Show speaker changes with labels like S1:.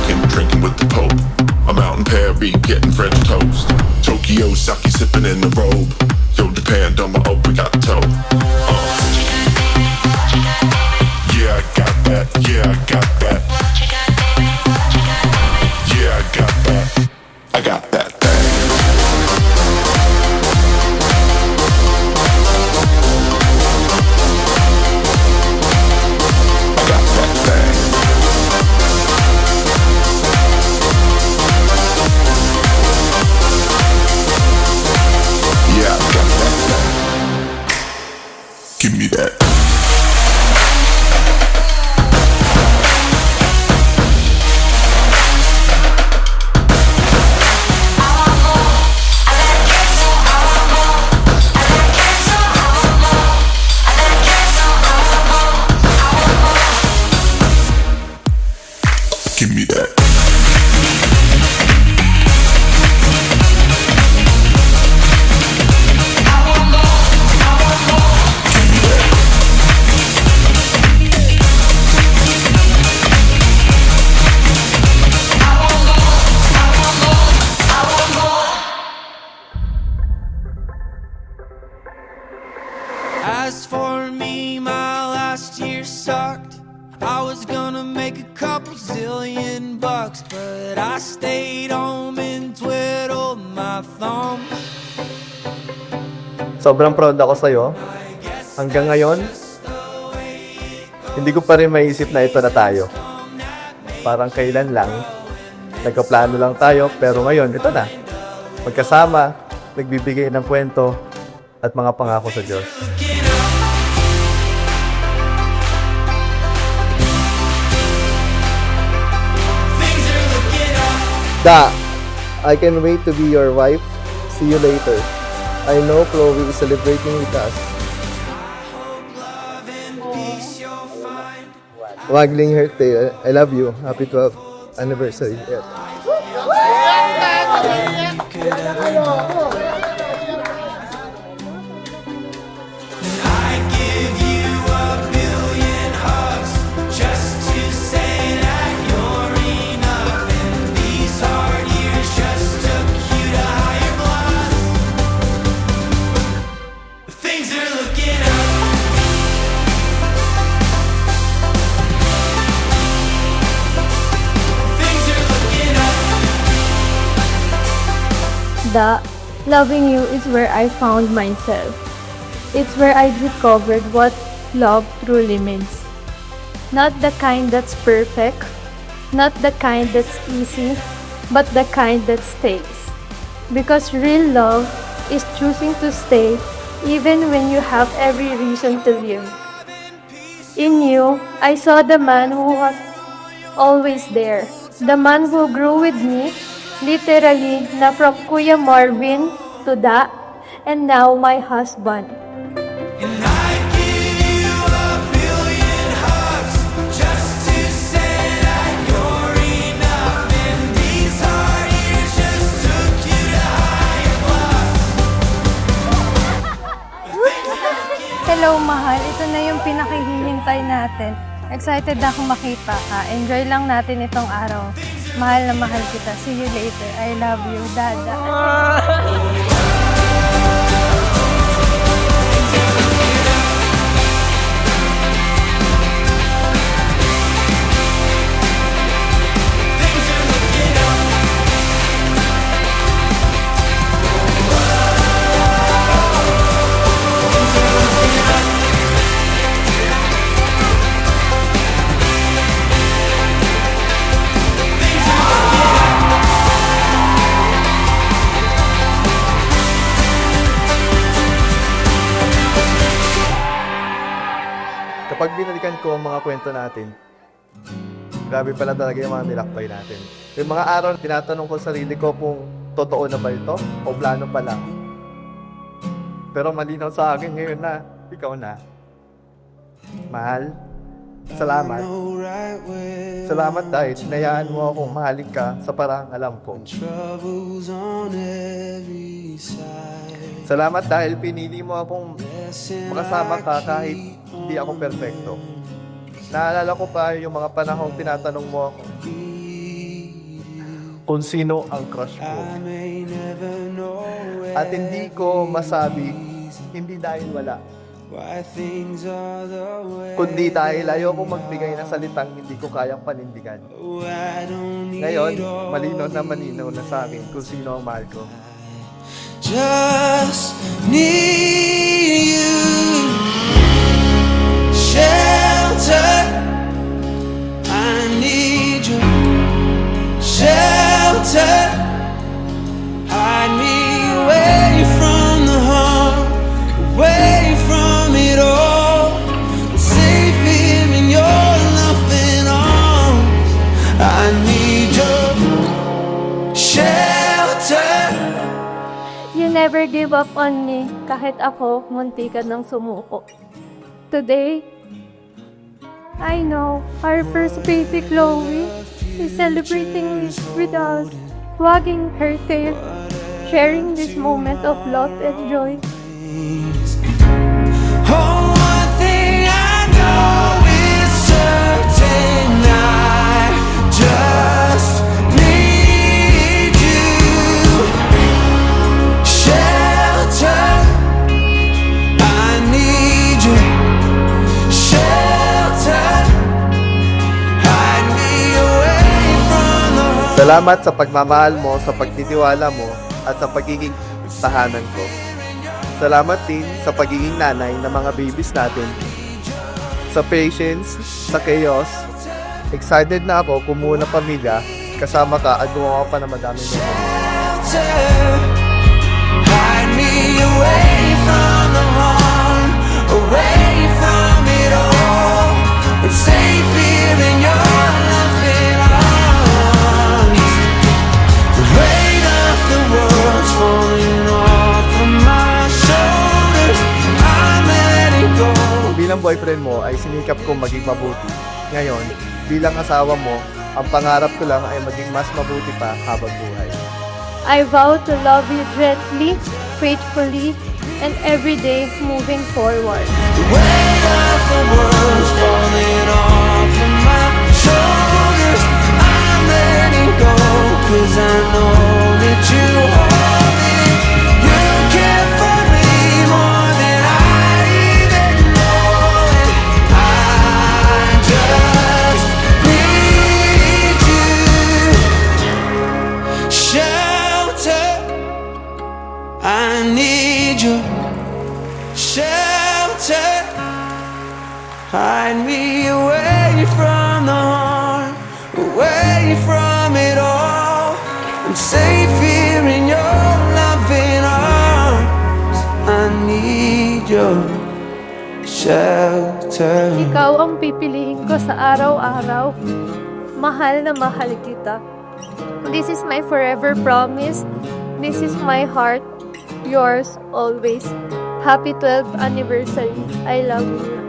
S1: Vatican, drinking with the Pope. I'm out in Paris, getting French toast. Tokyo, sake sipping in the robe. Yo, Japan, done my obrigado. Yeah, I got that. Yeah, I got that. Yeah, I got that. I got that thing. I got that thing. Yeah, I got that thing. Give me that. Give me that.
S2: As for me, my last year sucked. I was gonna make a couple zillion bucks, but I stayed home and twiddled my thumbs.
S3: Sobrang proud ako sa'yo. Hanggang ngayon, hindi ko pa rin maisip na ito na tayo. Parang kailan lang, nagkaplano lang tayo, pero ngayon, ito na. Magkasama, nagbibigay ng kwento, at mga pangako sa Diyos. Da, I can wait to be your wife. See you later. I know Chloe is celebrating with us. Waggling her tail. I love you. Happy 12th anniversary. Yeah.
S4: Da, loving you is where I found myself. It's where I discovered what love truly means. Not the kind that's perfect, not the kind that's easy, but the kind that stays. Because real love is choosing to stay even when you have every reason to leave. In you, I saw the man who was always there. The man who grew with me, literally, na from Kuya Marvin to Da, and now my husband.
S2: And I'd give you a billion hugs just to say that you're enough. And these hard years just took you to higher bluffs.
S4: Hello, mahal. Ito na yung pinakihihintay natin. Excited ako makita ka. Enjoy lang natin itong araw. Mahal na mahal kita. See you later. I love you, Dada.
S3: Kapag binalikan ko ang mga kwento natin, grabe pala talaga yung mga nilakbay natin. Yung mga araw, tinatanong ko sa sarili ko kung totoo na ba ito o plano pa lang. Pero malinaw sa akin ngayon na ikaw na. Mahal, salamat. Salamat dahil hinayaan mo akong mahalin ka sa parang alam ko. Salamat dahil pinili mo akong makasama ka kahit hindi ako perfecto. Naalala ko pa yung mga panahong tinatanong mo ako, kung sino ang crush ko.
S2: I may never know where
S3: At hindi ko masabi, hindi dahil wala,
S2: why things are the way.
S3: kundi dahil ayoko magbigay ng salitang hindi ko kayang panindigan.
S2: Oh, I don't need
S3: Ngayon,
S2: all
S3: malinaw na sa akin kung sino ang mahal ko.
S2: just need you. Shelter, I need you. Shelter, hide me away from the harm, away from it all. Safe here in your loving arms. I need your shelter.
S4: You never give up on me kahit ako muntikan ng sumuko. Today, I know our first baby Chloe is celebrating with us, wagging her tail, sharing this moment of love and joy.
S2: Oh, one thing I know is certain, I just need you. Shelter, I need you. Shelter, hide me away from the
S3: Salamat sa pagmamahal mo, sa pagtitiwala mo, at sa pagiging tahanan ko. Salamat din sa pagiging nanay ng mga babies natin. Sa patience, sa chaos. Excited na ako kumuha ng pamilya, kasama ka at gumawa pa ng madaming memories.
S2: shelter. Hide me away from the harm, away from it all. It's safe here in your loving arms. The weight of the world's falling off of my shoulders. I'm letting go.
S3: Bilang boyfriend mo ay sinikap kong maging mabuti. Ngayon, bilang asawa mo, ang pangarap ko lang ay maging mas mabuti pa habang buhay.
S4: I vow to love you gently, faithfully, and every day moving forward.
S2: The weight of the world's falling off of my shoulders. I'm letting go, 'cause I know that you hold it. You care for me more than I even know it. I just need you. Shelter, I need you. Shelter, hide me away from the harm, away from it all. I'm safe here in your loving arms. I need your shelter.
S4: Ikaw ang pipiliin ko sa araw-araw. Mahal na mahal kita. This is my forever promise. This is my heart. Yours always. Happy 12th anniversary. I love you.